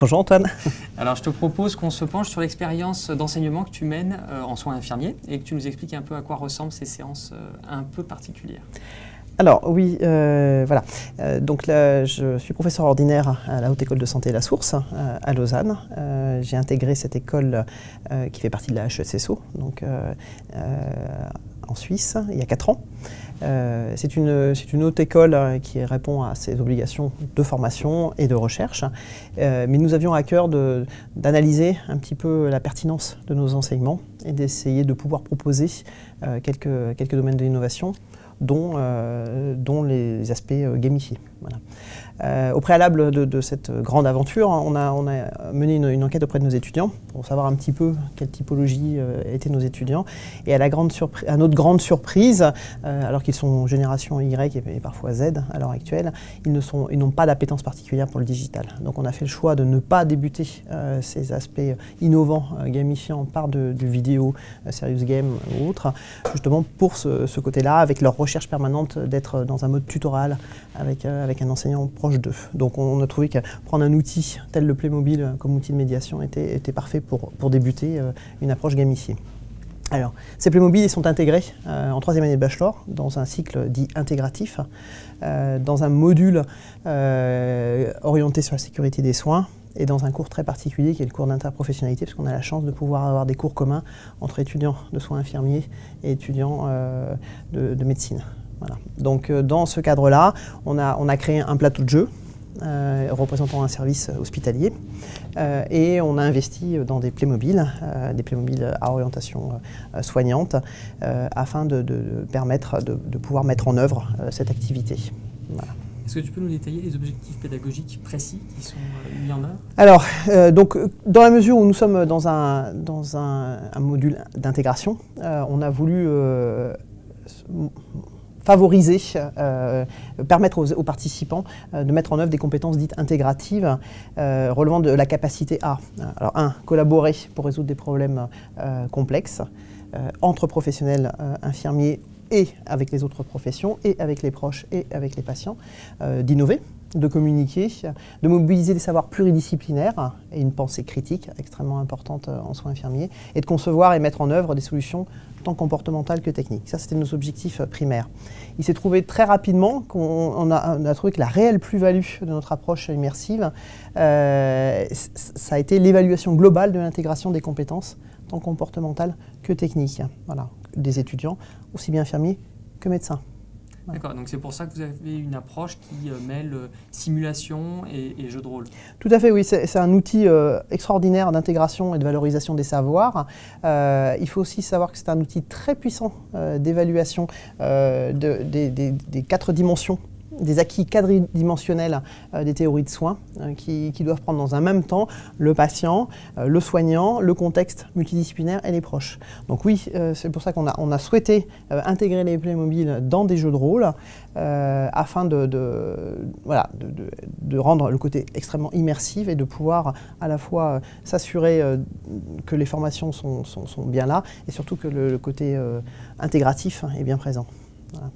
Bonjour Antoine. Alors je te propose qu'on se penche sur l'expérience d'enseignement que tu mènes en soins infirmiers et que tu nous expliques un peu à quoi ressemblent ces séances un peu particulières. Alors oui, voilà. Donc là, je suis professeur ordinaire à la Haute École de Santé La Source à Lausanne. J'ai intégré cette école qui fait partie de la HESSO, donc en Suisse, il y a 4 ans. C'est une haute école qui répond à ses obligations de formation et de recherche, mais nous avions à cœur d'analyser un petit peu la pertinence de nos enseignements et d'essayer de pouvoir proposer quelques domaines de l'innovation, dont les aspects gamifiés. Voilà. Au préalable de cette grande aventure, on a mené une enquête auprès de nos étudiants pour savoir un petit peu quelle typologie étaient nos étudiants. Et à notre grande surprise, alors qu'ils sont génération Y et parfois Z à l'heure actuelle, ils n'ont pas d'appétence particulière pour le digital. Donc on a fait le choix de ne pas débuter ces aspects innovants, gamifiants par du vidéo, serious game ou autre, justement pour ce côté-là, avec leur recherche permanente d'être dans un mode tutoral avec un enseignant proche d'eux. Donc on a trouvé que prendre un outil tel le Playmobil comme outil de médiation était parfait pour débuter une approche gamifiée. Alors, ces Playmobil ils sont intégrés en 3e année de bachelor dans un cycle dit intégratif, dans un module orienté sur la sécurité des soins et dans un cours très particulier qui est le cours d'interprofessionnalité, parce qu'on a la chance de pouvoir avoir des cours communs entre étudiants de soins infirmiers et étudiants de médecine. Voilà. Donc dans ce cadre-là, on a créé un plateau de jeu représentant un service hospitalier et on a investi dans des Playmobil à orientation soignante afin de permettre de pouvoir mettre en œuvre cette activité. Voilà. Est-ce que tu peux nous détailler les objectifs pédagogiques précis qui sont mis en œuvre? Alors, donc, dans la mesure où nous sommes dans un module d'intégration, on a voulu favoriser, permettre aux participants de mettre en œuvre des compétences dites intégratives relevant de la capacité à, alors collaborer pour résoudre des problèmes complexes entre professionnels infirmiers et avec les autres professions, et avec les proches et avec les patients, d'innover, de communiquer, de mobiliser des savoirs pluridisciplinaires et une pensée critique extrêmement importante en soins infirmiers, et de concevoir et mettre en œuvre des solutions tant comportementales que techniques. Ça, c'était nos objectifs primaires. Il s'est trouvé très rapidement qu'on a trouvé que la réelle plus-value de notre approche immersive, ça a été l'évaluation globale de l'intégration des compétences tant comportementales que techniques, voilà, des étudiants, aussi bien infirmiers que médecins. Voilà. D'accord, donc c'est pour ça que vous avez une approche qui mêle simulation et jeu de rôle. Tout à fait, oui, c'est un outil extraordinaire d'intégration et de valorisation des savoirs. Il faut aussi savoir que c'est un outil très puissant d'évaluation des 4 dimensions, des acquis quadridimensionnels des théories de soins qui doivent prendre dans un même temps le patient, le soignant, le contexte multidisciplinaire et les proches. Donc oui, c'est pour ça qu'on a souhaité intégrer les Playmobil dans des jeux de rôle afin de rendre le côté extrêmement immersif et de pouvoir à la fois s'assurer que les formations sont bien là et surtout que le côté intégratif est bien présent. Voilà.